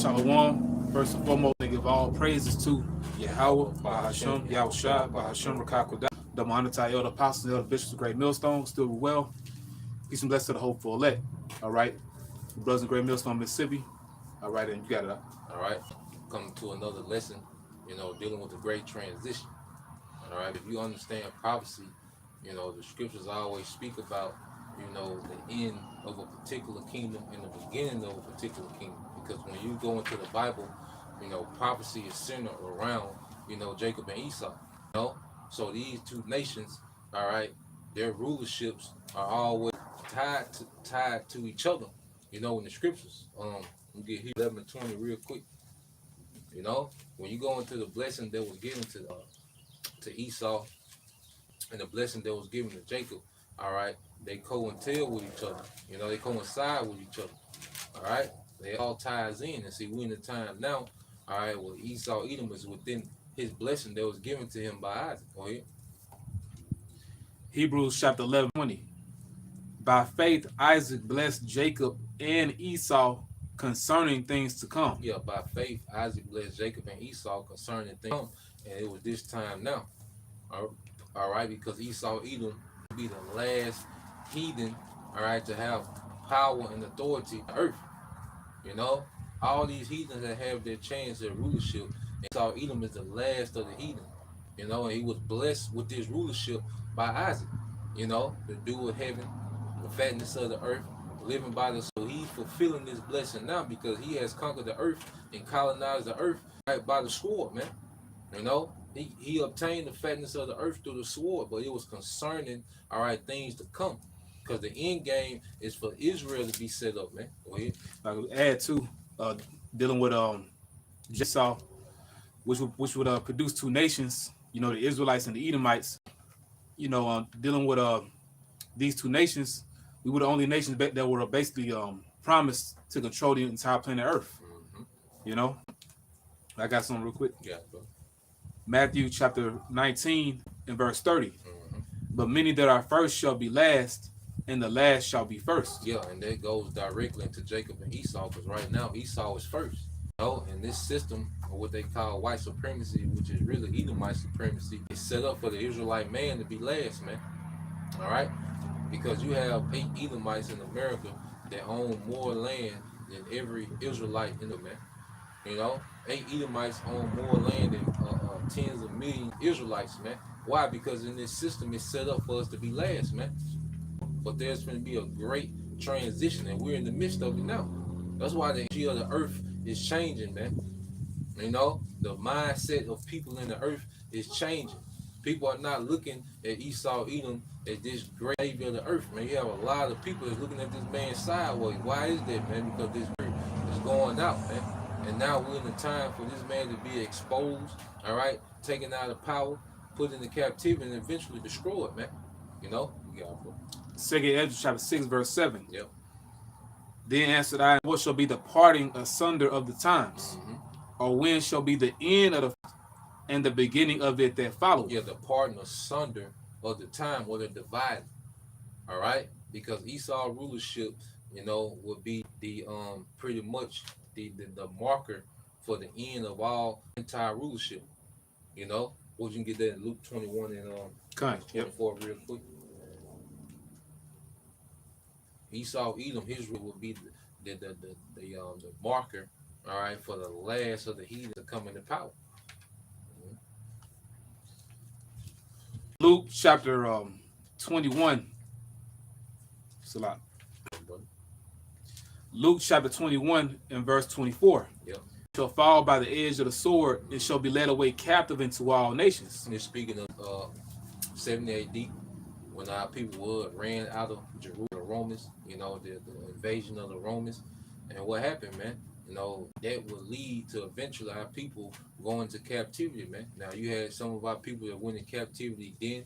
Shalom. First and foremost, they give all praises to Yahweh, Bahashem, Yahushua, Bahashem, Rakakodah, the Monetary Elder Apostles, the Elder Bishops of Great Millstone, still well. Peace and blessings to the hopeful elect. All right. The brothers in Great Millstone, Mississippi. All right, and you got it up. All right. Coming to another lesson, dealing with the great transition. All right. If you understand prophecy, the scriptures always speak about, the end of a particular kingdom and the beginning of a particular kingdom. Because when you go into the Bible, prophecy is centered around, Jacob and Esau. So these two nations, all right, their rulerships are always tied to each other, in the scriptures. Let me get here 11 and 20 real quick. When you go into the blessing that was given to Esau and the blessing that was given to Jacob, all right, they coincide with each other. They coincide with each other. All right, they all ties in. And see, we in the time now, all right, well, Esau Edom was within his blessing that was given to him by Isaac. Go ahead. Hebrews chapter 11, 20. By faith, Isaac blessed Jacob and Esau concerning things to come. Yeah, by faith, Isaac blessed Jacob and Esau concerning things to come. And it was this time now. All right, because Esau Edom would be the last heathen, all right, to have power and authority on earth. All these heathens that have their chains, their rulership, Esau Edom is the last of the heathen. And he was blessed with this rulership by Isaac, the dew of heaven, the fatness of the earth, living by the soul. He's fulfilling this blessing now because he has conquered the earth and colonized the earth right by the sword, man. He obtained the fatness of the earth through the sword, but it was concerning, all right, things to come. Because the end game is for Israel to be set up, man. Go ahead. I would add to dealing with Esau, which would produce two nations, the Israelites and the Edomites. Dealing with these two nations, we were the only nations that were basically promised to control the entire planet Earth. Mm-hmm. I got something real quick. Yeah, bro. Matthew chapter 19 and verse 30. Mm-hmm. But many that are first shall be last, and the last shall be first. Yeah, and that goes directly into Jacob and Esau, because right now Esau is first. And this system, or what they call white supremacy, which is really Edomite supremacy, is set up for the Israelite man to be last, man. All right? Because you have 8 Edomites in America that own more land than every Israelite in the man. 8 Edomites own more land than tens of millions of Israelites, man. Why? Because in this system, it's set up for us to be last, man. But there's going to be a great transition, and we're in the midst of it now. That's why the energy of the earth is changing, man. The mindset of people in the earth is changing. People are not looking at Esau Edom as this great savior of the earth, man. You have a lot of people that's looking at this man sideways. Why is that, man? Because this earth is going out, man. And now we're in the time for this man to be exposed, all right, taken out of power, put into captivity, and eventually destroyed, man. You got it. 2 Ezra chapter 6, verse 7. Yep. Then answered I, what shall be the parting asunder of the times? Mm-hmm. Or when shall be the end of the and the beginning of it that follows? Yeah, the parting asunder of the time, or the divide. All right? Because Esau rulership, would be the pretty much the marker for the end of all entire rulership. What you can get that in Luke 21 and 24 real quick. Esau Edom, his rule would be the marker, all right, for the last of the heathen to come into power. Luke chapter 21. It's a lot. Luke chapter 21 and verse 24. Yep. Shall fall by the edge of the sword, and shall be led away captive into all nations. And it's speaking of 70 AD, when our people ran out of Jerusalem, the Romans, the invasion of the Romans. And what happened, man? That would lead to eventually our people going to captivity, man. Now, you had some of our people that went in captivity then,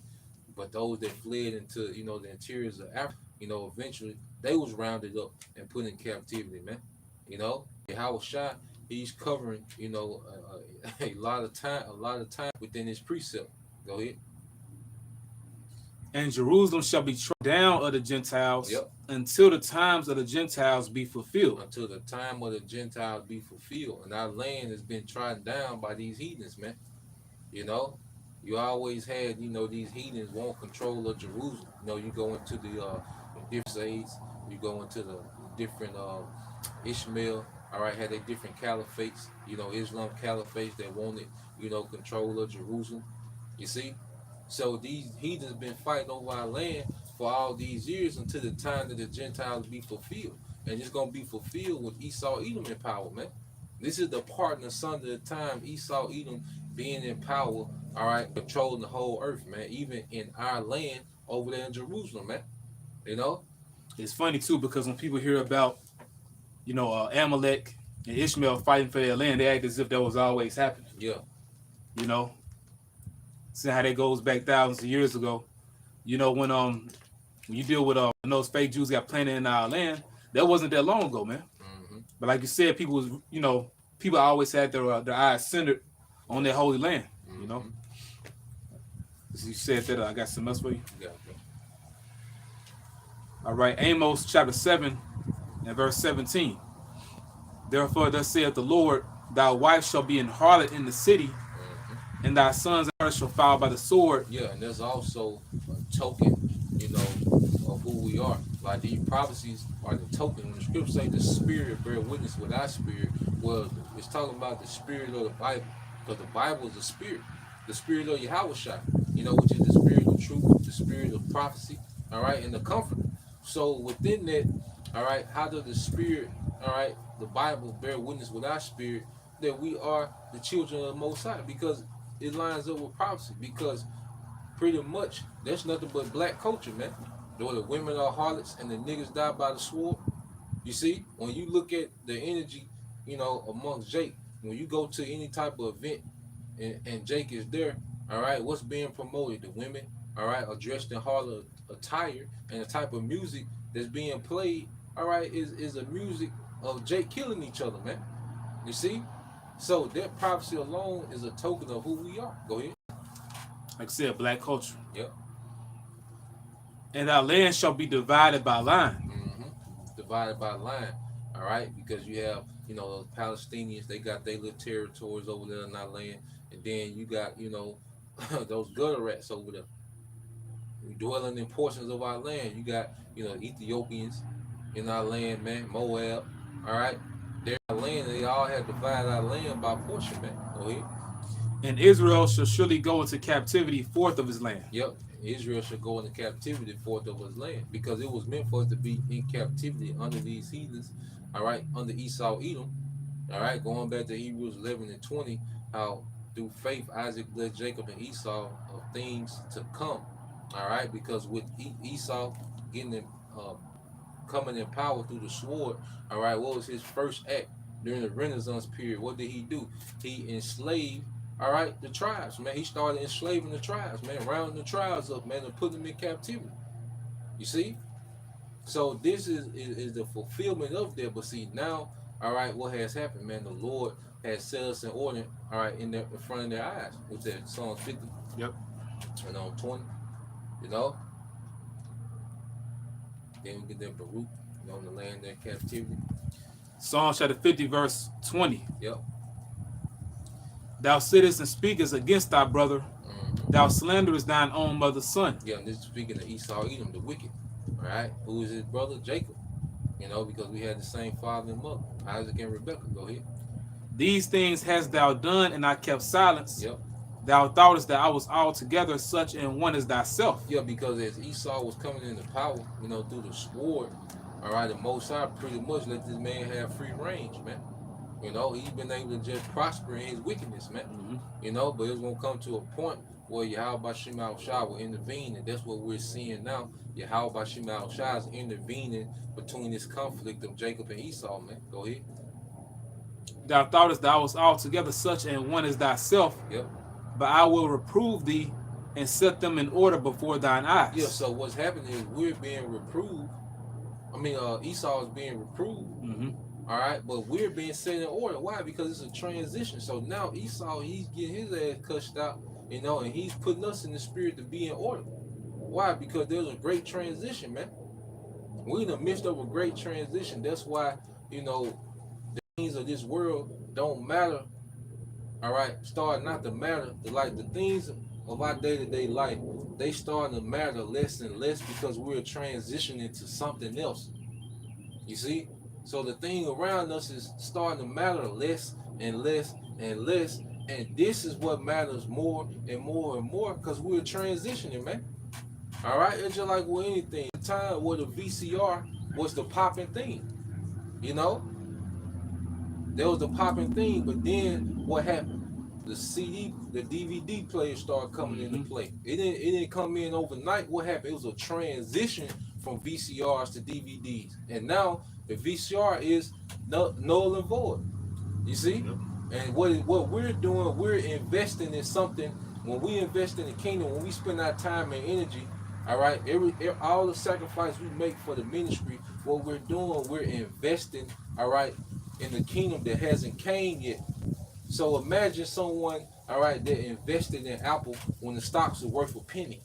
but those that fled into, the interiors of Africa, eventually they was rounded up and put in captivity, man. Howard Shah, he's covering, a lot of time within his precept. Go ahead. And Jerusalem shall be trodden down of the Gentiles Yep. until the times of the Gentiles be fulfilled. Until the time of the Gentiles be fulfilled. And our land has been trodden down by these heathens, man. You know, you always had, these heathens want control of Jerusalem. You go into the different Crusades, you go into the different Ishmael, all right, had they different caliphates, Islam caliphates that wanted, control of Jerusalem. You see? So these heathens been fighting over our land for all these years until the time that the Gentiles be fulfilled. And it's going to be fulfilled with Esau, Edom in power, man. This is the part and the son of the time Esau, Edom being in power, all right, controlling the whole earth, man, even in our land over there in Jerusalem, man. It's funny, too, because when people hear about, Amalek and Ishmael fighting for their land, they act as if that was always happening. Yeah. See how that goes back thousands of years ago. When you deal with when those fake Jews got planted in our land, that wasn't that long ago, man. Mm-hmm. But like you said, people was, people always had their eyes centered on their holy land. Mm-hmm. As you said that, I got some else for you. Yeah. All right, Amos chapter 7 and verse 17. Therefore, thus saith the Lord, thy wife shall be an harlot in the city, and thy sons and daughters shall fall by the sword. Yeah, and there's also a token, of who we are. Like these prophecies are the token. When the scriptures say the spirit bear witness with our spirit, well, it's talking about the spirit of the Bible, because the Bible is the spirit of Yahushua, which is the spirit of truth, the spirit of prophecy, all right, and the comforter. So within that, all right, how does the spirit, all right, the Bible bear witness with our spirit that we are the children of the Most High? Because it lines up with prophecy, because pretty much that's nothing but black culture, man. Though the women are harlots and the niggas die by the sword. You see, when you look at the energy, amongst Jake, when you go to any type of event and Jake is there, all right, what's being promoted? The women, all right, are dressed in harlot attire, and the type of music that's being played, all right, is a music of Jake killing each other, man. You see? So that prophecy alone is a token of who we are. Go ahead. Like I said, black culture. Yep. And our land shall be divided by line. Mm-hmm. Divided by line. All right, because you have, those Palestinians, they got their little territories over there in our land, and then you got, those gutter rats over there dwelling in portions of our land. You got, Ethiopians in our land, man, Moab. All right, they're our land. They all have divided our land by portion, man. Go ahead. And Israel shall surely go into captivity forth of his land. Yep. Israel should go into captivity forth of his land, because it was meant for us to be in captivity under these heathens, all right, under Esau, Edom, all right, going back to Hebrews 11 and 20, how through faith Isaac blessed Jacob and Esau of things to come, all right, because with Esau getting coming in power through the sword, all right, what was his first act during the Renaissance period? What did he do? He enslaved, all right, the tribes, man. He started enslaving the tribes, man, rounding the tribes up, man, and putting them in captivity. You see? So this is the fulfillment of that. But see, now, all right, what has happened, man? The Lord has set us in order, all right, in front of their eyes. What's that? Psalm 50. Yep. And on 20. Then we get that Baruch, the land in captivity. Psalm chapter 50, verse 20. Yep. Thou sittest and speakest against thy brother. Mm-hmm. Thou slanderest thine own mother's son. Yeah, and this is speaking of Esau, Edom, the wicked. All right, who is his brother? Jacob. Because we had the same father and mother, Isaac and Rebekah. Go ahead. These things hast thou done, and I kept silence. Yep. Thou thoughtest that I was altogether such an one as thyself. Yeah, because as Esau was coming into power, through the sword, all right, the Most High pretty much let this man have free range, man. He's been able to just prosper in his wickedness, man. Mm-hmm. But it's going to come to a point where Yahweh Shah will intervene, and that's what we're seeing now. Yahweh Shah is intervening between this conflict of Jacob and Esau, man. Go ahead. Thou thoughtest thou was altogether such an one as thyself. Yep. But I will reprove thee and set them in order before thine eyes. Yeah, so what's happening is we're being reproved. Esau is being reproved. Mm-hmm. All right, but we're being set in order. Why? Because it's a transition. So now Esau, he's getting his ass cussed out, and he's putting us in the spirit to be in order. Why? Because there's a great transition, man. We're in the midst of a great transition. That's why, you know, the things of this world don't matter. All right, start not to matter. Like the things of our day-to-day life, they starting to matter less and less because we're transitioning to something else. You see? So the thing around us is starting to matter less and less and less. And this is what matters more and more and more because we're transitioning, man. All right, it's just like with anything. The time where the VCR was the popping thing, you know, there was the popping thing. But then what happened? The CD, the DVD player started coming into play. It didn't come in overnight. What happened? It was a transition from VCRs to DVDs, and now the VCR is null and void. You see? Yep. And what we're doing, we're investing in something. When we invest in the kingdom, when we spend our time and energy, all right, all the sacrifice we make for the ministry, what we're doing, we're investing, all right, in the kingdom that hasn't came yet. So imagine someone, all right, that invested in Apple when the stocks are worth a penny.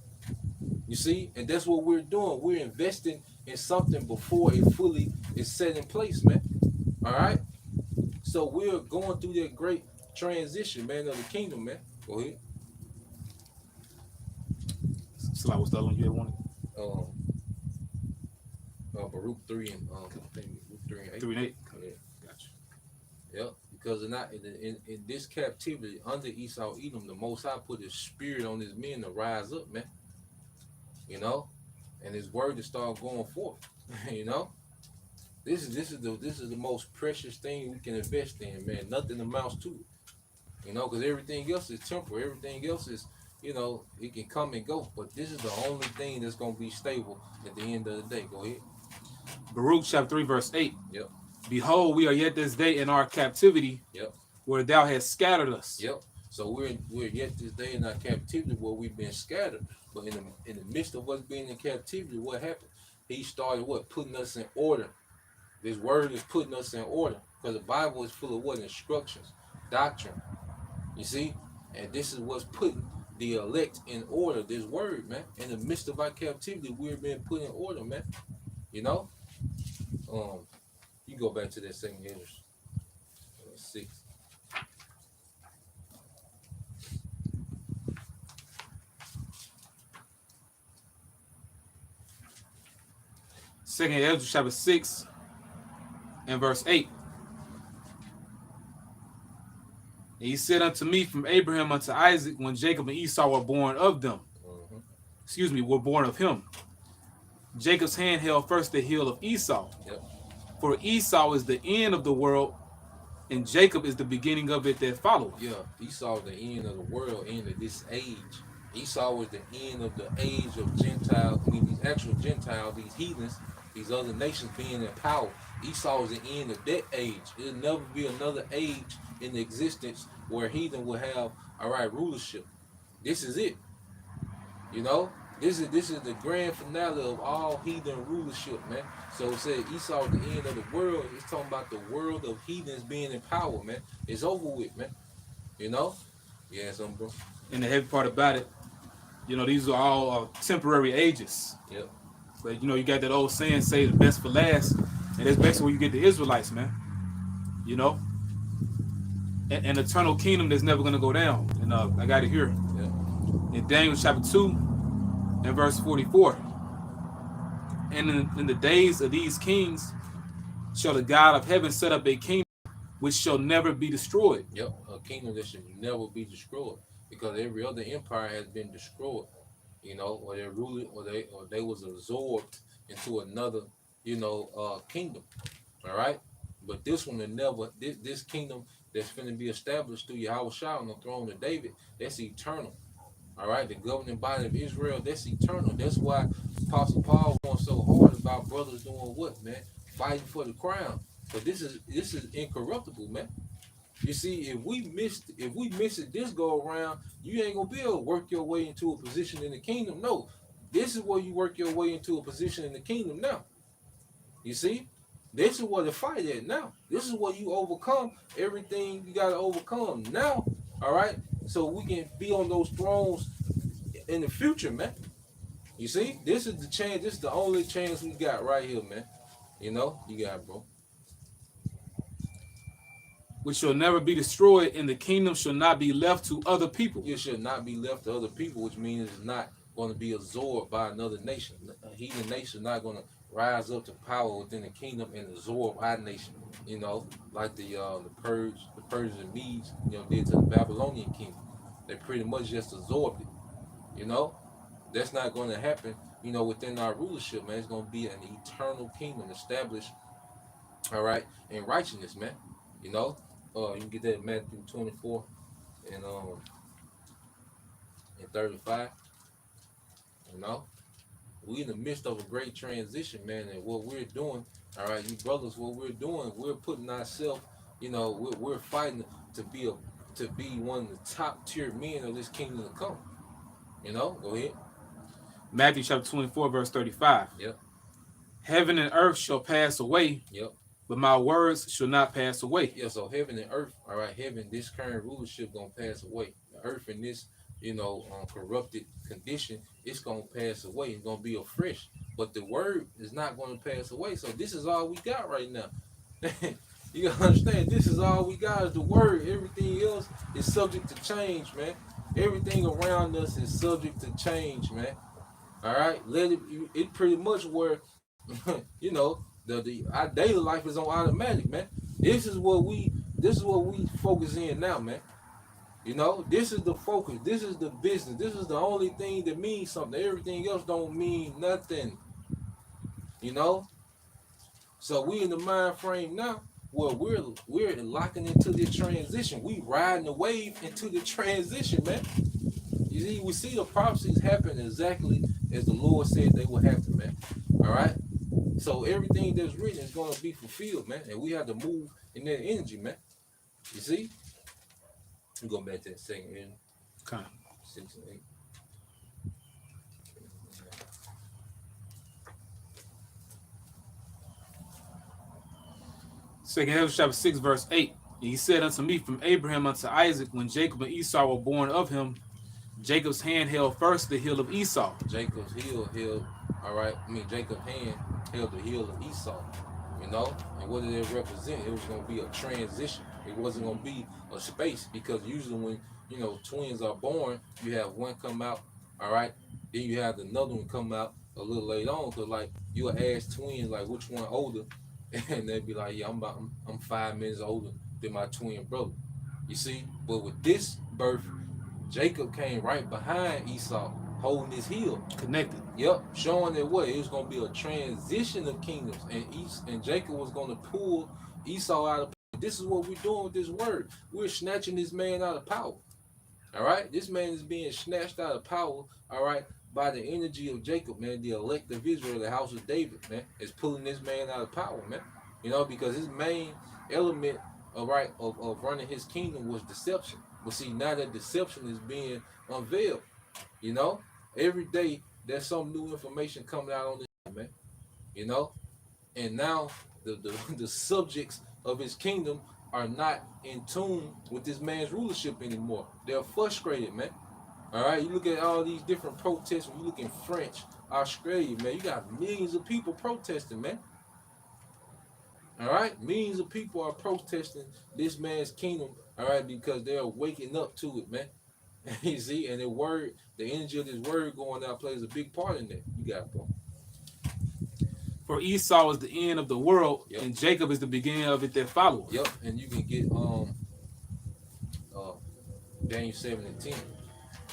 You see? And that's what we're doing. We're investing in something before it fully is set in place, man. All right? So we're going through that great transition, man, of the kingdom, man. Go ahead. So like, what's the other one you had wanted? Baruch 3 and I think Baruch 3 and 8. 3 and 8. Yeah. Gotcha. Yep. Because in this captivity under Esau Edom, the Most High put His spirit on His men to rise up, man. You know, and His word to start going forth. You know, this is the most precious thing we can invest in, man. Nothing amounts to it. You know, because everything else is temporary. Everything else is, you know, it can come and go. But this is the only thing that's gonna be stable at the end of the day. Go ahead. Baruch chapter 3 verse 8. Yep. Behold, we are yet this day in our captivity. Yep. Where thou hast scattered us. Yep. So we're yet this day in our captivity where we've been scattered. But in the midst of us being in captivity, what happened? He started putting us in order. This word is putting us in order because the Bible is full of what? Instructions, doctrine. You see, and this is what's putting the elect in order. This word, man. In the midst of our captivity, we're being put in order, man. You know. You go back to that second Ezra 6. Second Ezra chapter 6 and verse 8. And he said unto me, from Abraham unto Isaac, when Jacob and Esau were born of them. Were born of him. Jacob's hand held first the heel of Esau. Yep. For Esau is the end of the world, and Jacob is the beginning of it that follows. Yeah, Esau is the end of the world, end of this age. Esau was the end of the age of Gentiles. I mean, these actual Gentiles, these heathens, these other nations being in power. Esau is the end of that age. There'll never be another age in existence where heathen will have, all right, rulership. This is it. You know? This is the grand finale of all heathen rulership, man. So it said Esau is the end of the world. It's talking about the world of heathens being in power, man. It's over with, man. You know? Yeah, something, bro. And the heavy part about it, you know, these are all temporary ages. Yep. But, you know, you got that old saying, say the best for last. And that's basically where you get the Israelites, man. You know? An eternal kingdom that's never going to go down. And I got it here. Yep. In Daniel chapter 2 and verse 44. And in the days of these kings shall the God of heaven set up a kingdom which shall never be destroyed. Yep, a kingdom that should never be destroyed. Because every other empire has been destroyed. You know, or they ruled, or they was absorbed into another, you know, kingdom. All right? But this one will never, this kingdom that's going to be established through Yahweh Shai on the throne of David, that's eternal. All right, the governing body of Israel, that's eternal. That's why Apostle Paul wants so hard about brothers doing what, man? Fighting for the crown. But this is incorruptible, man. You see, if we miss it this go around, you ain't gonna be able to work your way into a position in the kingdom. No, this is where you work your way into a position in the kingdom now. You see, this is where the fight at now. This is where you overcome everything you gotta overcome now. All right. So we can be on those thrones in the future, man. You see, this is the chance. This is the only chance we got right here, man. You know, you got it, bro. which shall never be destroyed, and the kingdom shall not be left to other people. It should not be left to other people, which means it's not going to be absorbed by another nation. A heathen nation not going to rise up to power within the kingdom and absorb our nation. You know, like the Persians and Medes, you know, did to the Babylonian kingdom. They pretty much just absorbed it. You know, that's not going to happen. You know, within our rulership, man, it's going to be an eternal kingdom established. All right, in righteousness, man. You know, you can get that in Matthew 24 and 35. You know, we in the midst of a great transition, man, and what we're doing, all right, you brothers, what we're doing, we're putting ourselves, you know, we're fighting to be one of the top tier men of this kingdom to come. You know, go ahead. Matthew chapter 24, verse 35. Yep. Heaven and earth shall pass away, Yep. but my words shall not pass away. Yeah, so heaven and earth, all right, heaven, this current rulership gonna pass away. The earth in this, you know, corrupted condition, it's gonna pass away. It's gonna be afresh. But the word is not gonna pass away. So this is all we got right now. You gotta understand, this is all we got is the word. Everything else is subject to change, man. Everything around us is subject to change, man. All right, let it pretty much where, you know, our daily life is on automatic, man. This is what we focus in now, man. You know, this is the focus. This is the business. This is the only thing that means something. Everything else don't mean nothing. You know. So we in the mind frame now where we're locking into this transition. We riding the wave into the transition, man. You see, we see the prophecies happen exactly as the Lord said they would happen, man. All right. So everything that's written is going to be fulfilled, man. And we have to move in that energy, man. You see? We go back to that second in Okay. 6 and 8. Second Ezra chapter 6, verse 8. And he said unto me, from Abraham unto Isaac, when Jacob and Esau were born of him, Jacob's hand held first the heel of Esau. Jacob's heel held, all right. Jacob's hand held the heel of Esau. You know, and what did it represent? It was going to be a transition. It wasn't going to be a space, because usually when, you know, twins are born, you have one come out, all right, then you have another one come out a little later on, because like you'll ask twins like which one older, and they'd be like, yeah, I'm 5 minutes older than my twin brother. You see, but with this birth, Jacob came right behind Esau, holding his heel. Connected. Yep, showing that what it was going to be a transition of kingdoms, and Jacob was going to pull Esau out of power. This is what we're doing with this word. We're snatching this man out of power. All right, this man is being snatched out of power. All right, by the energy of Jacob, man, the elect of Israel, the house of David, man, is pulling this man out of power, man. You know, because his main element, all right, of running his kingdom was deception. But see, now that deception is being unveiled, you know, every day there's some new information coming out on this, man. You know, and now the subjects of his kingdom are not in tune with this man's rulership anymore. They're frustrated, man. All right, you look at all these different protests. When you look in French, Australia, man, you got millions of people protesting, man. All right, millions of people are protesting this man's kingdom, all right, because they're waking up to it, man. You see, and the energy of this word going out plays a big part in that. You got it, bro. For Esau is the end of the world, yep, and Jacob is the beginning of it that follows. Yep, and you can get Daniel 7 and 10.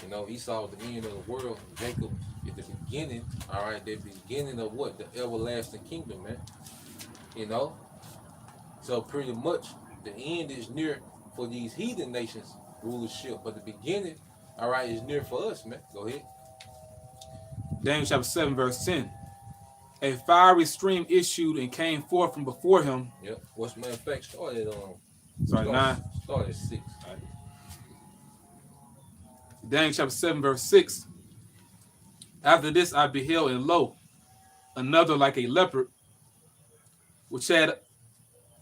You know, Esau is the end of the world. Jacob is the beginning. All right, the beginning of what? The everlasting kingdom, man. You know, so pretty much the end is near for these heathen nations rulership, but the beginning, all right, is near for us, man. Go ahead. Daniel chapter 7, verse 10. A fiery stream issued and came forth from before him. Yep. What's matter of fact started 9. Started 6. Right. Daniel chapter 7, verse 6. After this I beheld, and lo, another like a leopard, which had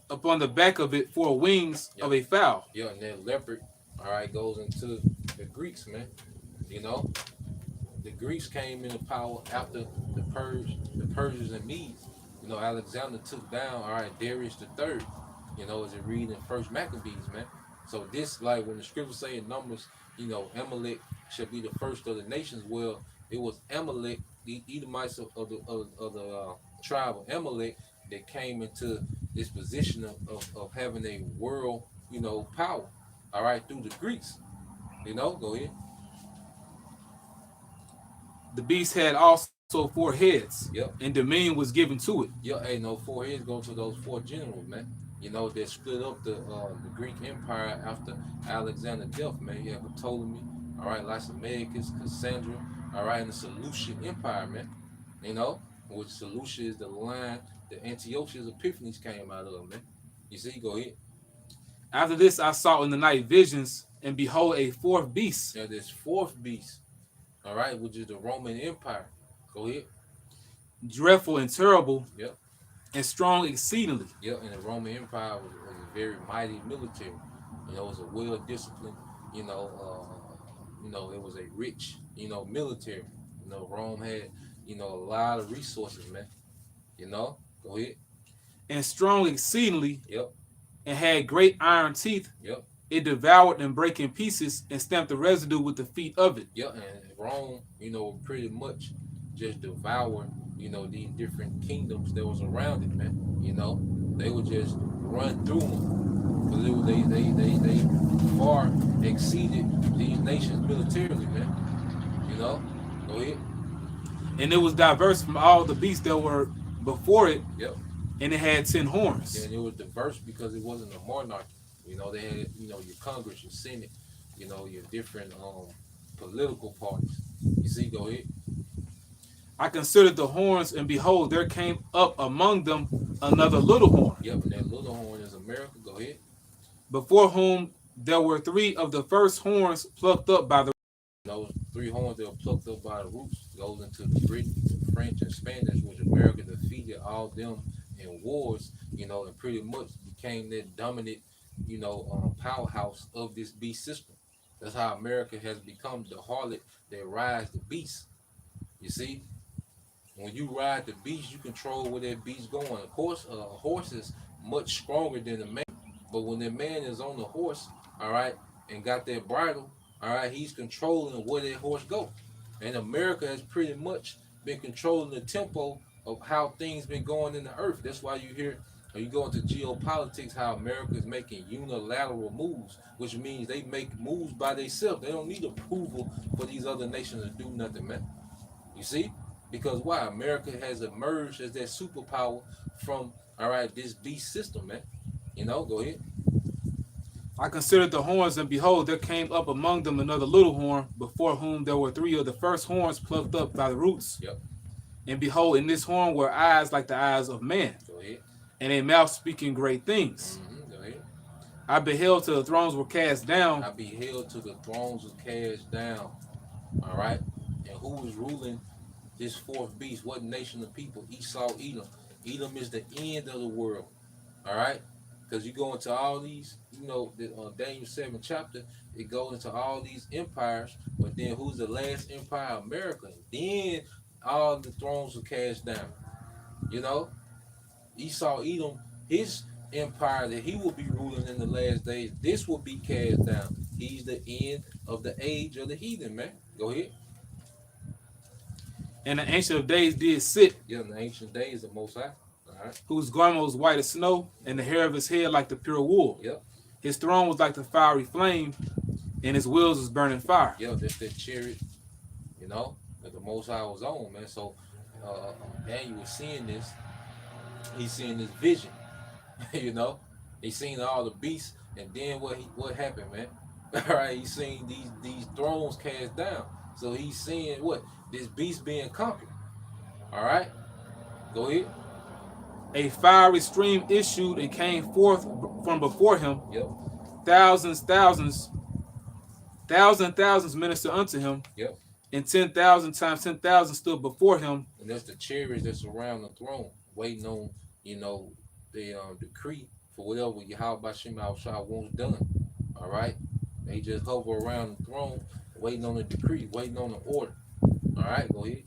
upon the back of it 4 wings yep, of a fowl. Yeah, and then leopard, all right, goes into the Greeks, man. You know, the Greeks came into power after the Persians and Medes. You know, Alexander took down, all right, Darius the third. You know, as it read in First Maccabees, man. So this, like when the scriptures say in Numbers, you know, Amalek shall be the first of the nations. Well, it was Amalek, the Edomites of the tribe of Amalek, that came into this position of having a world, you know, power. All right, through the Greeks. You know, go ahead. The beast had also 4 heads, Yep. and dominion was given to it. Yeah, hey, no, 4 heads go to those 4 generals, man. You know, they split up the Greek Empire after Alexander's death, man. You have Ptolemy, all right, Lysimachus, Cassandra, all right, and the Seleucid Empire, man. You know, which Seleucia is the line that Antiochus Epiphanes came out of, man. You see, go ahead. After this, I saw in the night visions, and behold, a 4th beast. Now, this 4th beast, all right, which is the Roman Empire. Go ahead. Dreadful and terrible, Yep. and strong exceedingly. Yep, and the Roman Empire was a very mighty military. You know, it was a well-disciplined, you know, it was a rich, you know, military. You know, Rome had, you know, a lot of resources, man. You know, go ahead. And strong exceedingly, Yep, and had great iron teeth. yep, It devoured and brake in pieces, and stamped the residue with the feet of it. yep. And Rome, you know, pretty much just devoured, you know, these different kingdoms that was around it, man. You know, they would just run through them because they far exceeded these nations militarily, man. You know, go ahead. And it was diverse from all the beasts that were before it, Yep. and it had 10 horns. And it was diverse because it wasn't a monarchy. You know, they had, you know, your Congress, your Senate, you know, your different political parties. You see, go ahead. I considered the horns, and behold, there came up among them another little horn, Yep, and that little horn is America. Go ahead. before whom there were 3 of the first horns plucked up by the. Those 3 horns that were plucked up by the roots goes into the Britain, the French, and Spanish, which America defeated all them in wars, you know, and pretty much became that dominant, you know, powerhouse of this beast system. That's how America has become the harlot that rides the beast. You see, when you ride the beast, you control where that beast going. Of course, a horse is much stronger than a man, but when the man is on the horse, all right, and got that bridle, all right, he's controlling where that horse go. And America has pretty much been controlling the tempo of how things been going in the earth. That's why you hear, or you go into geopolitics, how America is making unilateral moves, which means they make moves by themselves. They don't need approval for these other nations to do nothing, man. You see? Because why? America has emerged as that superpower from, all right, this beast system, man. You know, go ahead. I considered the horns, and behold, there came up among them another little horn, before whom there were 3 of the first horns plucked up by the roots. Yep. And behold, in this horn were eyes like the eyes of man, Go ahead. and a mouth speaking great things. Go ahead. I beheld till the thrones were cast down. I beheld till the thrones was cast down. All right. And who was ruling this 4th beast? What nation of people? Esau, Edom. Edom is the end of the world. All right. Because you go into all these, you know, the Daniel 7 chapter, it goes into all these empires, but then who's the last empire? America. Then all the thrones were cast down. You know, Esau, Edom, his empire that he will be ruling in the last days, this will be cast down. He's the end of the age of the heathen, man. Go ahead. And the Ancient of Days did sit, Yeah, in the ancient days, the Most High. All right. whose garment was white as snow, and the hair of his head like the pure wool. Yep. His throne was like the fiery flame, and his wheels was burning fire. Yeah, that's that chariot, you know, that the Most High was on, man. So Daniel was seeing this. He's seeing this vision, you know. He's seen all the beasts, and then what happened, man? All right, he's seen these thrones cast down. So he's seeing what? This beast being conquered. All right, go ahead. A fiery stream issued and came forth from before him. Yep. Thousands ministered unto him. Yep. And 10,000 times 10,000 stood before him. And that's the chariots that surround the throne, waiting on, you know, the decree for whatever Yahweh Shem Al-Shah wants done. All right? They just hover around the throne, waiting on the decree, waiting on the order. All right, go ahead.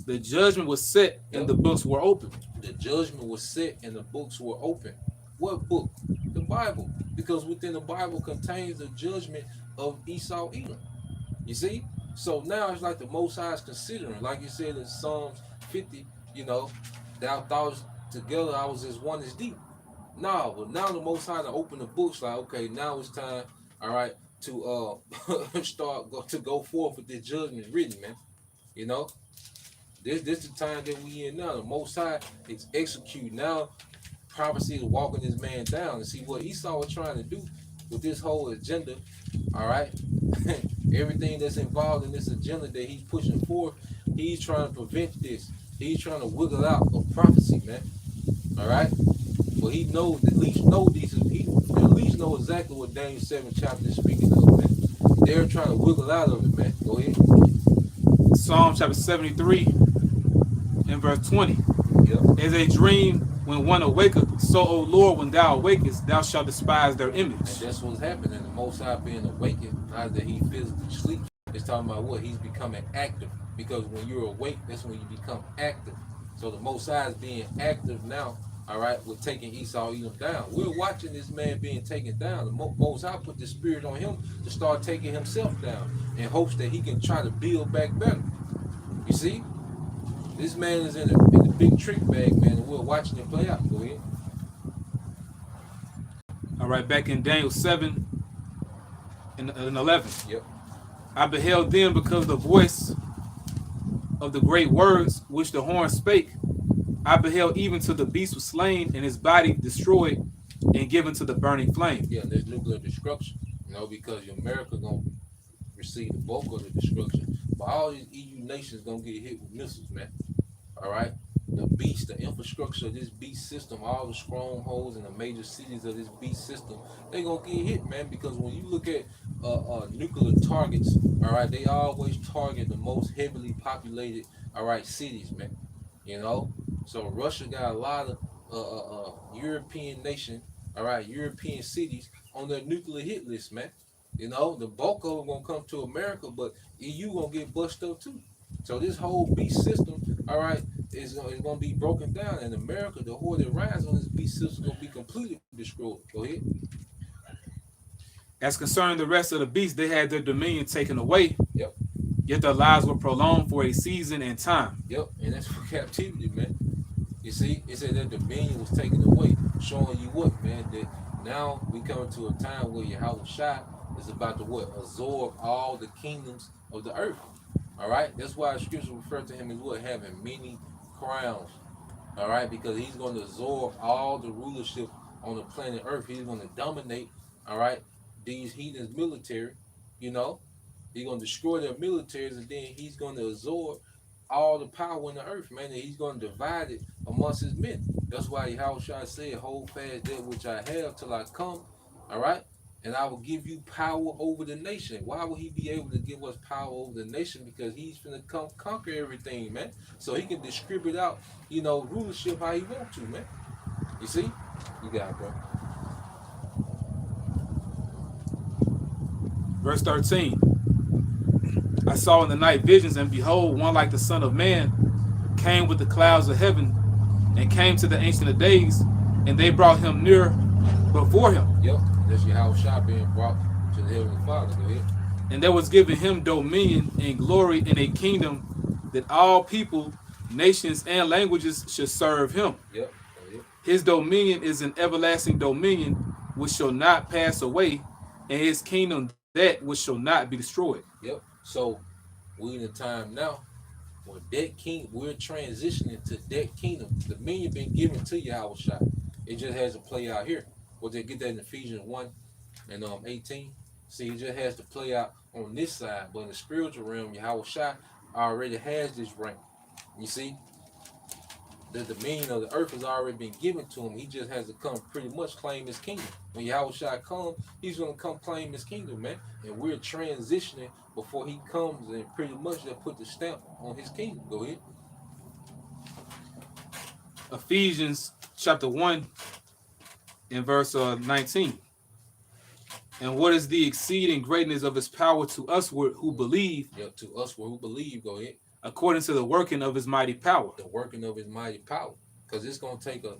The judgment was set and the books were open. The judgment was set and the books were open. What book? The Bible. Because within the Bible contains the judgment of Esau Edom. You see? So now it's like the Most High is considering, like you said in Psalms 50, thou thoughts together I was as one as deep. No, but now the Most High to open the books, like, okay, now it's time, all right, to go forth with this judgment written, man. This the time that we in now. The Most High is executing now. Prophecy is walking this man down, and see what Esau was trying to do with this whole agenda. All right, everything that's involved in this agenda that he's pushing forth, he's trying to prevent this. He's trying to wiggle out of prophecy, man. All right, but he knows at least know these. He at least know exactly what Daniel 7 chapter is speaking of, man. They're trying to wiggle out of it, man. Go ahead. Psalm chapter 73 and verse 20. Yep. As a dream when one awaketh, so, O Lord, when thou awakest, thou shalt despise their image. And that's what's happening. The Most High being awakened, not that he physically sleeps. It's talking about what? He's becoming active. Because when you're awake, that's when you become active. So the Most High is being active now, all right, with taking Esau Edom down. We're watching this man being taken down. The Most High put the spirit on him to start taking himself down in hopes that he can try to build back better. You see? This man is in the big trick bag, man, and we're watching it play out. Go ahead. All right, back in Daniel 7 and 11. Yep. I beheld them because the voice of the great words which the horn spake. I beheld even to the beast was slain and his body destroyed and given to the burning flame. Yeah, there's nuclear destruction, because America gonna receive the bulk of the destruction. But all these EU nations gonna get hit with missiles, man. All right, the beast, the infrastructure of this beast system, all the strongholds and the major cities of this beast system, they gonna get hit, man. Because when you look at nuclear targets, all right, they always target the most heavily populated, all right, cities, man. So Russia got a lot of European nation, all right, European cities on their nuclear hit list, man. The bulk of them gonna come to America, but EU gonna get bust up too. So this whole beast system, all right, is gonna be broken down, and America, the horde that rides on this beast system, gonna be completely destroyed. Go ahead. As concerning the rest of the beasts, they had their dominion taken away. Yep. Yet their lives were prolonged for a season and time. Yep, and that's for captivity, man. You see, it said that dominion was taken away, showing you what, man, that now we come to a time where Yahweh Shai is about to what? Absorb all the kingdoms of the earth. All right, that's why scripture refers to him as what? Having many crowns. All right, because he's going to absorb all the rulership on the planet earth. He's going to dominate, all right, these heathens military. He's going to destroy their militaries, and then he's going to absorb all the power in the earth, man, and he's going to divide it amongst his men. That's why Yahweh Shai said, hold fast that which I have till I come, all right? And I will give you power over the nation. Why would he be able to give us power over the nation? Because he's going to come conquer everything, man. So he can distribute out, rulership how he wants to, man. You see? You got it, bro. Verse 13. I saw in the night visions, and behold, one like the Son of Man came with the clouds of heaven and came to the Ancient of Days, and they brought him near before him. Yep, that's Yahweh Shai being brought to the Heavenly Father. Go ahead. And there was given him dominion and glory in a kingdom that all people, nations, and languages should serve him. Yep. His dominion is an everlasting dominion which shall not pass away, and his kingdom that which shall not be destroyed. Yep. So we're in a time now where that king, we're transitioning to that kingdom. The dominion been given to Yahweh Shai. It just has to play out here. Well, they get that in Ephesians 1 and 18. See, it just has to play out on this side, but in the spiritual realm, Yahweh Shai already has this rank. You see, the dominion of the earth has already been given to him. He just has to come pretty much claim his kingdom. When Yahweh Shai comes, he's going to come claim his kingdom, man. And we're transitioning before he comes and pretty much they put the stamp on his kingdom. Go ahead. Ephesians chapter 1 and verse 19. And what is the exceeding greatness of his power to us who believe? Yeah, to us who believe. Go ahead. according to the working of his mighty power. The working of his mighty power. Because it's gonna take a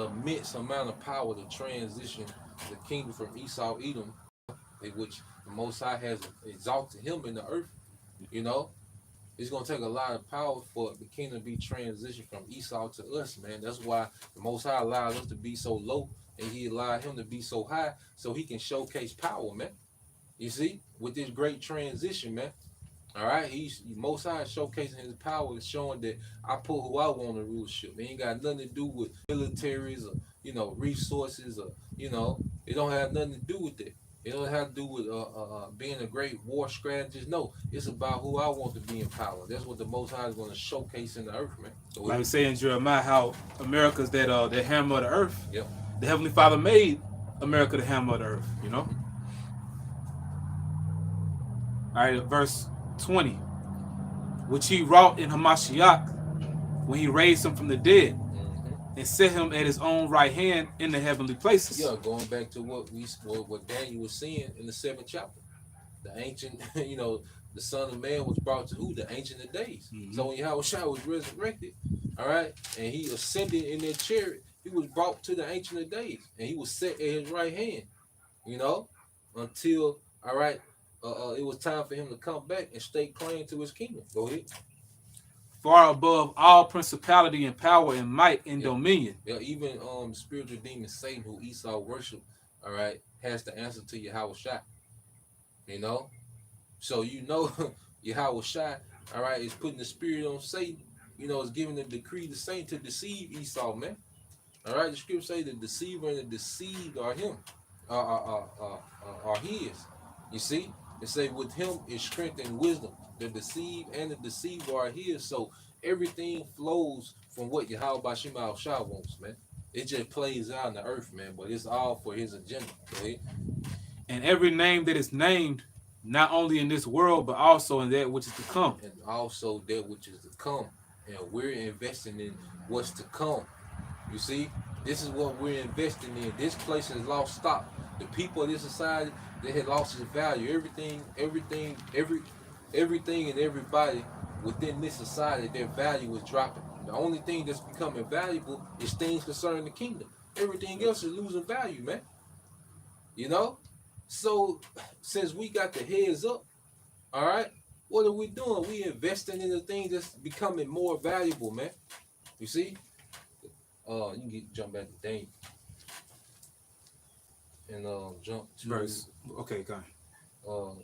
immense amount of power to transition the kingdom from Esau, Edom, in which the Most High has exalted him in the earth. You know, it's gonna take a lot of power for the kingdom to be transitioned from Esau to us, man. That's why the Most High allowed us to be so low, and He allowed him to be so high, so He can showcase power, man. You see, with this great transition, man. All right, He's Most High showcasing His power and showing that I put who I want in rulership. It ain't got nothing to do with militaries or resources or it don't have nothing to do with it. It don't have to do with being a great war strategist. No, it's about who I want to be in power. That's what the Most High is going to showcase in the earth, man. So like we say in Jeremiah, how America's that hammer of the earth. Yep. The Heavenly Father made America the hammer of the earth. You know. All right, verse 20, which He wrought in Hamashiach when He raised him from the dead, and set him at His own right hand in the heavenly places. Yeah, going back to what Daniel was seeing in the 7th chapter, the ancient, the Son of Man was brought to who? The Ancient of Days. So when Yahushua was resurrected, all right, and He ascended in that chariot, He was brought to the Ancient of Days, and He was set at His right hand, until, all right, it was time for Him to come back and stake claim to His kingdom. Go ahead. Far above all principality and power and might and dominion. Yeah, even spiritual demon Satan, who Esau worshiped, all right, has to answer to Yahushua. So Yahushua, all right, is putting the spirit on Satan. Is giving the decree to Satan to deceive Esau, man. All right, the scripture say the deceiver and the deceived are him, are his. You see, it say with him is strength and wisdom. The deceived and the deceived are his. So everything flows from what Yahweh Bashim al-Shah wants, man. It just plays out in the earth, man, but it's all for His agenda. Okay? And every name that is named, not only in this world, but also in that which is to come. And also that which is to come. And we're investing in what's to come. You see, this is what we're investing in. This place has lost stock. The people of this society, they had lost its value. Everything and everybody within this society, their value is dropping. The only thing that's becoming valuable is things concerning the kingdom. Everything else is losing value, man. So since we got the heads up, all right, what are we doing? We investing in the things that's becoming more valuable, man. You see? You can jump back to Daniel. And jump to verse. Okay, go on.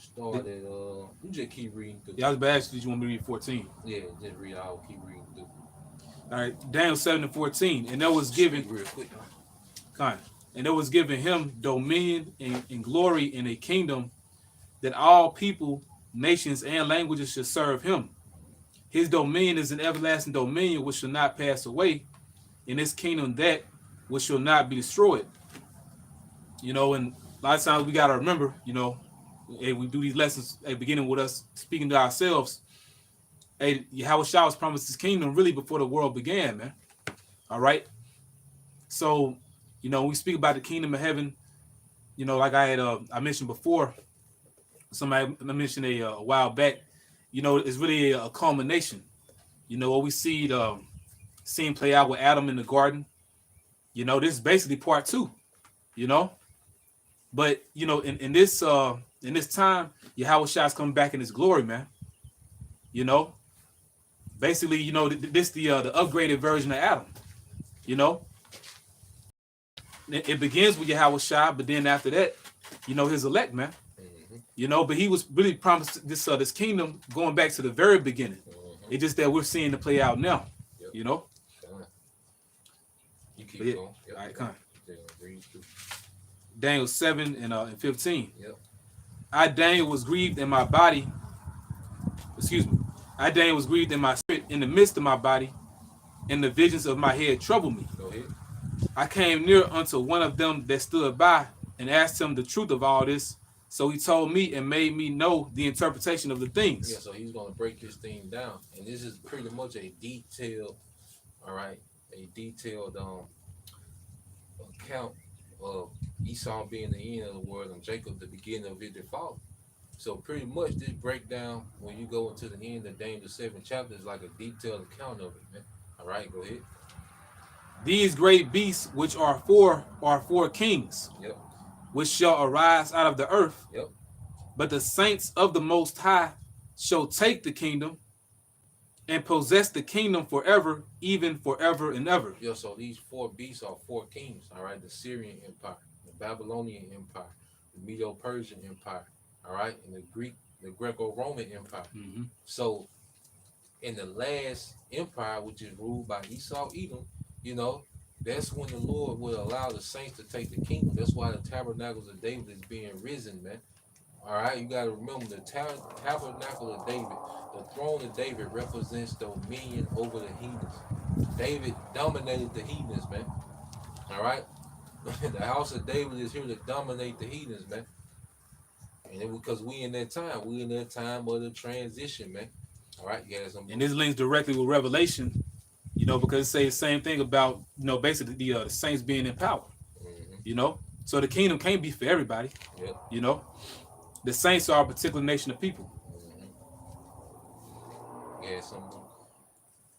Start at you just keep reading through. Yeah, I was about to ask you, did you want me to read 14? Yeah, just read. I'll keep reading through. All right, Daniel 7:14, and there was given real quick. And there was given him dominion and glory in a kingdom that all people, nations, and languages should serve him. His dominion is an everlasting dominion which shall not pass away, in his kingdom that which shall not be destroyed. And a lot of times we gotta remember, we do these lessons beginning with us speaking to ourselves. Yahushua was promised His kingdom really before the world began, man. All right. So, we speak about the kingdom of heaven. Like I mentioned before, somebody mentioned a while back. It's really a culmination. What we see the scene play out with Adam in the garden. This is basically part 2. But in this time, Yahushua is coming back in His glory, man. Basically, this the upgraded version of Adam. It begins with Yahushua, but then after that, His elect, man. But He was really promised this kingdom going back to the very beginning. It's just that we're seeing it play out now. Yep. You keep going. Yep. All right, come on. Daniel 7 and 15. Yep. I, Daniel, was grieved in my body. I, Daniel, was grieved in my spirit in the midst of my body, and the visions of my head troubled me. Go ahead. I came near unto one of them that stood by and asked him the truth of all this. So he told me and made me know the interpretation of the things. Yeah, so he's going to break this thing down. And this is pretty much a detailed, all right, account of Esau being the end of the world, and Jacob the beginning of it that followed. So pretty much this breakdown, when you go into the end of Daniel 7 chapters, is like a detailed account of it, man. All right, go ahead. These great beasts which are four kings, Yep, which shall arise out of the earth, yep. but the saints of the Most High shall take the kingdom and possess the kingdom forever, even forever and ever. Yeah, so these four beasts are four kings, all right? The Syrian Empire, the Babylonian Empire, the Medo-Persian Empire, all right? And the Greco-Roman Empire. Mm-hmm. So in the last empire, which is ruled by Esau, Edom, you know, that's when the Lord will allow the saints to take the kingdom. That's why the tabernacles of David is being risen, man. All right, you got to remember the tabernacle of David, the throne of David represents dominion over the heathens. David dominated the heathens, man. All right, the house of David is here to dominate the heathens, man. And it, because we in that time of the transition, man. All right, yeah. And this links directly with Revelation, you know, because it says the same thing about, you know, basically the saints being in power, you know. So the kingdom can't be for everybody, you know. The saints are a particular nation of people. Yeah,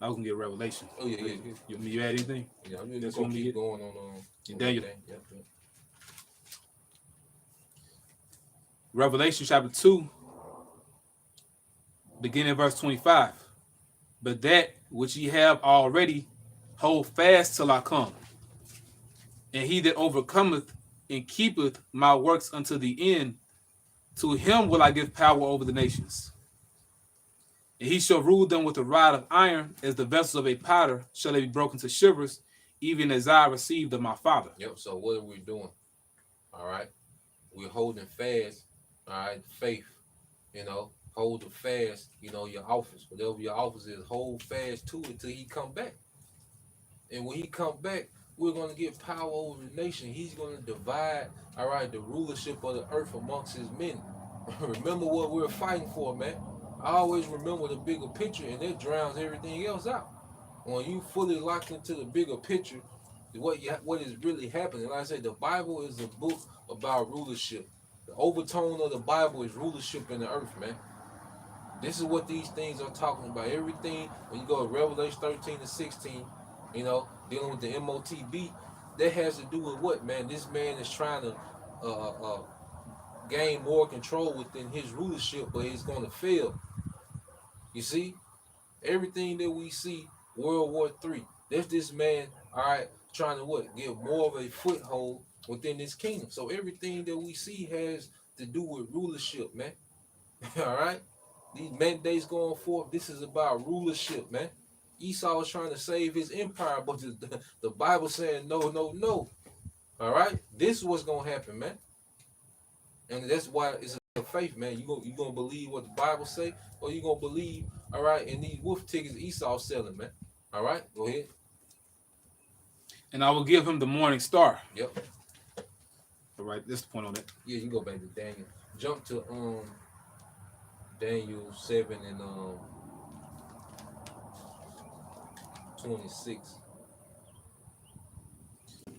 I was gonna get Revelation. Oh yeah. You add anything? Yeah, I'm just gonna keep going on Daniel. Yep. Revelation chapter 2, beginning verse 25. But that which ye have already, hold fast till I come. And he that overcometh and keepeth my works unto the end, to him will I give power over the nations. And he shall rule them with a rod of iron, as the vessels of a potter shall they be broken to shivers, even as I received of my Father. Yep, so what are we doing? All right. We're holding fast, all right, faith, you know, hold the fast, you know, your office. Whatever your office is, hold fast to it till he come back. And when he come back, we're going to get power over the nation. He's going to divide, all right, the rulership of the earth amongst his men. Remember what we're fighting for, man. I always remember the bigger picture, and that drowns everything else out. When you fully locked into the bigger picture, what is really happening. Like I said, the Bible is a book about rulership. The overtone of the Bible is rulership in the earth, man. This is what these things are talking about. Everything, when you go to Revelation 13 and 16, you know, dealing with the MOTB, that has to do with what, man? This man is trying to gain more control within his rulership, but it's going to fail. You see, everything that we see, World War III, there's this man, all right, trying to what? Get more of a foothold within this kingdom. So everything that we see has to do with rulership, man. All right? These mandates going forth, this is about rulership, man. Esau is trying to save his empire, but the Bible saying no, no, no. All right? This is what's going to happen, man. And that's why it's a faith, man. You going to believe what the Bible say, or you going to believe, all right, in these wolf tickets Esau selling, man. All right? Go ahead. And I will give him the morning star. Yep. All right, this is the point on it. Yeah, you go back to Daniel. Jump to Daniel 7 and 26.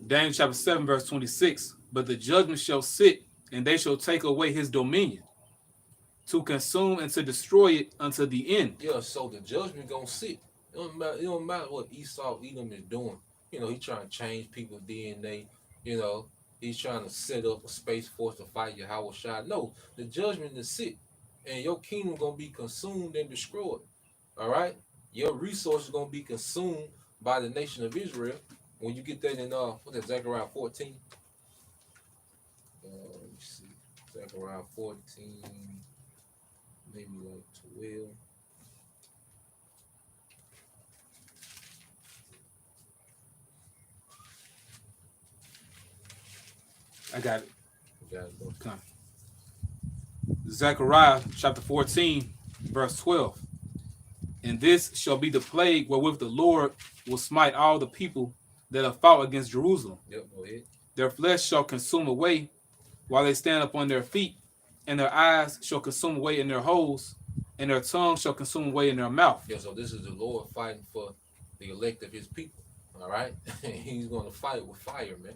Daniel chapter 7, verse 26. But the judgment shall sit, and they shall take away his dominion, to consume and to destroy it unto the end. Yeah, so the judgment gonna sit. It don't matter what Esau Edom is doing. You know, he's trying to change people's DNA. You know, he's trying to set up a space force to fight Yahweh Shai. No, the judgment is sit, and your kingdom gonna be consumed and destroyed. All right, your resources gonna be consumed by the nation of Israel. When you get that in what's that, Zechariah 14? Let me see, Zechariah 14, maybe like 12. I got it. You got it, bro. Come. Zechariah chapter 14, verse 12. And this shall be the plague wherewith the Lord will smite all the people that have fought against Jerusalem. Yep, go ahead. Their flesh shall consume away while they stand upon their feet, and their eyes shall consume away in their holes, and their tongue shall consume away in their mouth. Yeah, so this is the Lord fighting for the elect of his people. All right? He's going to fight with fire, man.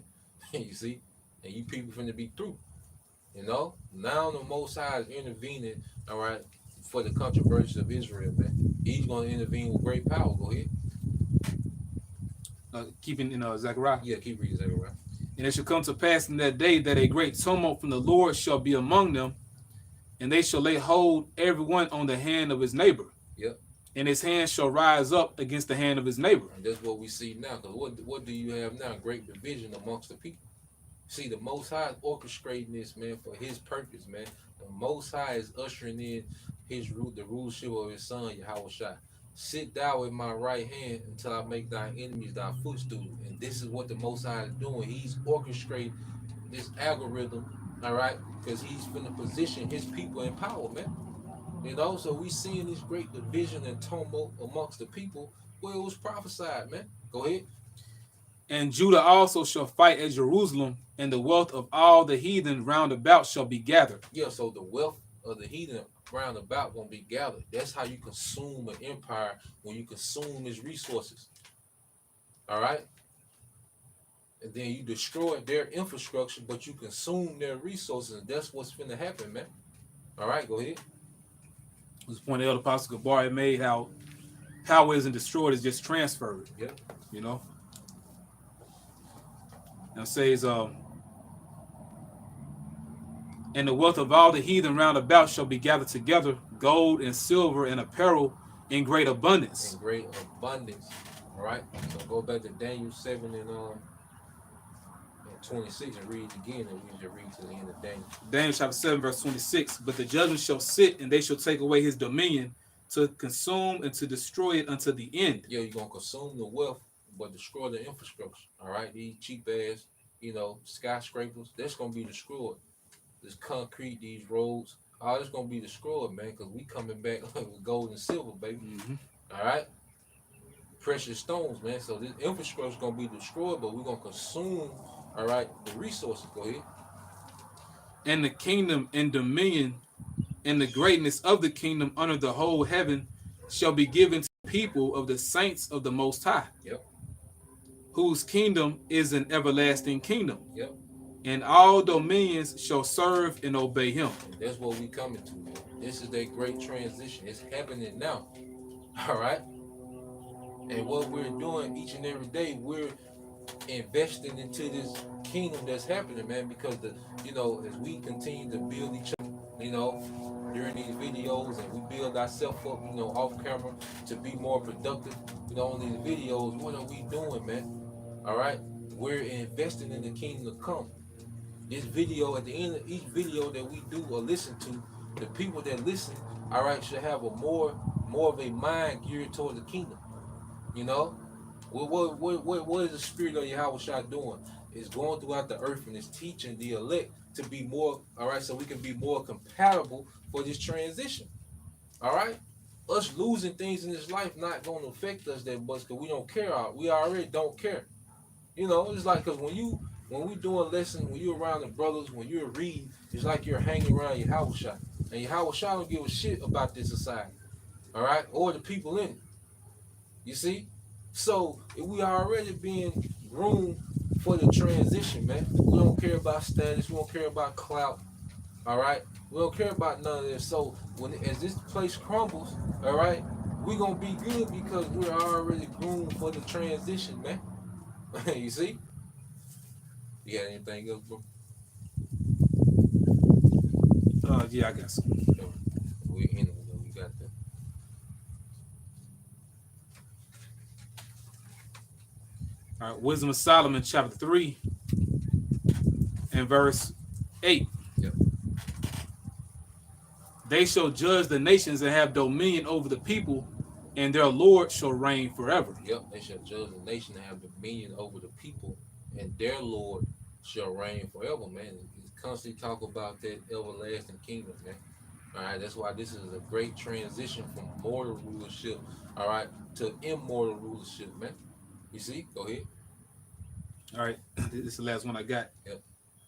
You see? and you people finna be through. You know, now the Most High is intervening, all right, for the controversy of Israel, man. He's gonna intervene with great power. Go ahead. Keeping in Zechariah. Yeah, keep reading Zechariah. And it shall come to pass in that day that a great tumult from the Lord shall be among them, and they shall lay hold everyone on the hand of his neighbor. Yep. And his hand shall rise up against the hand of his neighbor. And that's what we see now. Because what do you have now? Great division amongst the people. See, the Most High is orchestrating this, man, for his purpose, man. The Most High is ushering in the rulership of his son, Yahushua. Sit thou at my right hand until I make thy enemies thy footstool. And this is what the Most High is doing. He's orchestrating this algorithm, all right, because he's going to position his people in power, man. You know, so we seeing this great division and tumult amongst the people where it was prophesied, man. Go ahead. And Judah also shall fight at Jerusalem, and the wealth of all the heathen round about shall be gathered. Yeah, so the wealth of the heathen round about gonna be gathered. That's how you consume an empire, when you consume its resources. All right. And then you destroy their infrastructure, but you consume their resources, and that's what's finna happen, man. All right, go ahead. This point the elder apostle Gabar had made, how power isn't destroyed, it's just transferred. Yeah. You know. Now it says, and the wealth of all the heathen round about shall be gathered together, gold and silver and apparel in great abundance. In great abundance. All right. So go back to Daniel 7 and 26 and read it again, and we just read to the end of Daniel. Daniel chapter 7, verse 26. But the judgment shall sit, and they shall take away his dominion, to consume and to destroy it unto the end. Yeah, you're gonna consume the wealth, but destroy the infrastructure. All right, these cheap ass, skyscrapers, that's gonna be destroyed. This concrete, these roads, all that's gonna be destroyed, man, because we coming back with gold and silver, baby. Mm-hmm. All right, precious stones, man. So this infrastructure is gonna be destroyed, but we're gonna consume, all right, the resources. Go ahead. And the kingdom and dominion and the greatness of the kingdom under the whole heaven shall be given to people of the saints of the Most High. Yep. Whose kingdom is an everlasting kingdom. Yep. And all dominions shall serve and obey him. And that's what we coming to, man. This is a great transition. It's happening now. All right. And what we're doing each and every day, we're investing into this kingdom that's happening, man, because as we continue to build each other, during these videos, and we build ourselves up, off camera to be more productive, on these videos, what are we doing, man? All right, we're investing in the kingdom to come. This video, at the end of each video that we do or listen to, the people that listen, all right, should have a more of a mind geared toward the kingdom. What is the spirit of Yahushua doing? It's going throughout the earth and it's teaching the elect to be more, all right, so we can be more compatible for this transition. All right? Us losing things in this life not going to affect us that much because we don't care. We already don't care. It's like, because when we doing lessons, when you're around the brothers, when you're reading, it's like you're hanging around Yahushua. And Yahushua don't give a shit about this society. All right? Or the people in it. You see? So if we are already being groomed for the transition, man. We don't care about status. We don't care about clout. All right? We don't care about none of this. So as this place crumbles, all right, we're going to be good because we're already groomed for the transition, man. You see? You got anything else, bro? Yeah, I guess. We're in it. We got that. All right, Wisdom of Solomon, chapter 3, and verse 8. Yep. They shall judge the nations and have dominion over the people, and their Lord shall reign forever. Yep, they shall judge the nation and have dominion over the people, and their Lord shall reign forever, man. It's constantly talk about that everlasting kingdom, man. All right, that's why this is a great transition from mortal rulership, all right, to immortal rulership, man. You see? Go ahead. All right, this is the last one I got. Yep.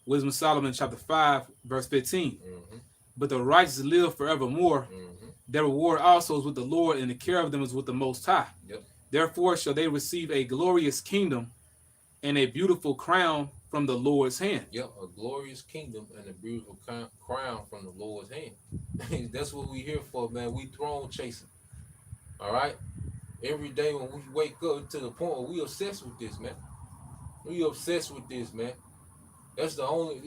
Wisdom of Solomon, chapter 5, verse 15. Mm-hmm. But the righteous live forevermore. Mm-hmm. Their reward also is with the Lord, and the care of them is with the Most High. Yep. Therefore shall they receive a glorious kingdom and a beautiful crown from the Lord's hand. Yep, a glorious kingdom and a beautiful crown from the Lord's hand. That's what we here for, man. We throne chasing. All right. Every day when we wake up to the point where we obsessed with this, man. We obsessed with this, man. That's the only,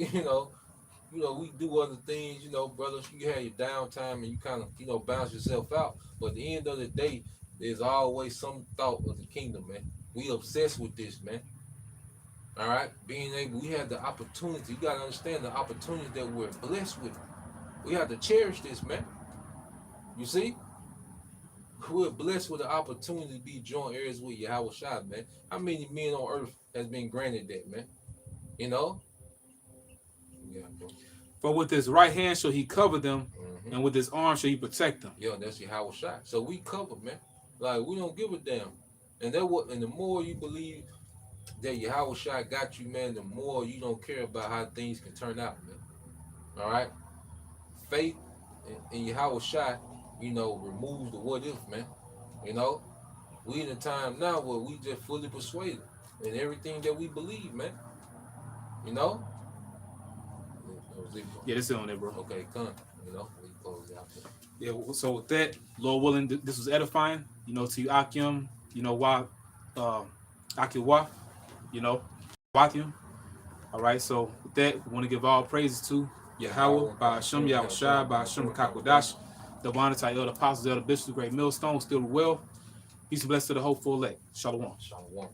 we do other things, brothers. You have your downtime and you kind of, bounce yourself out. But at the end of the day, there's always some thought of the kingdom, man. We obsessed with this, man. All right, we have the opportunity. You gotta understand the opportunity that we're blessed with. We have to cherish this, man. You see, we're blessed with the opportunity to be joint heirs with Yahweh Shai, man. How many men on earth has been granted that, man? Yeah, bro. For with his right hand shall he cover them, and with his arm shall he protect them. Yeah, that's Yahweh Shai. So we covered, man. Like we don't give a damn. And the more you believe that Yahweh Shai got you, man, the more you don't care about how things can turn out, man. All right? Faith in Yahweh Shai, removes the what if, man. We in a time now where we just fully persuaded in everything that we believe, man. Yeah, this is on there, bro. Okay, come. We close out. Yeah, so with that, Lord willing, this was edifying, to you, Akim, Akiwaf, Wakim. All right, so with that, we want to give all praises to Yahweh, by Hashem, Yahweh Shai, by Hashem, Kakodash, the Bonatai, the apostles, the bishops, the great millstone, still well. Peace and blessings to the hopeful elect. Shalom. Shalom.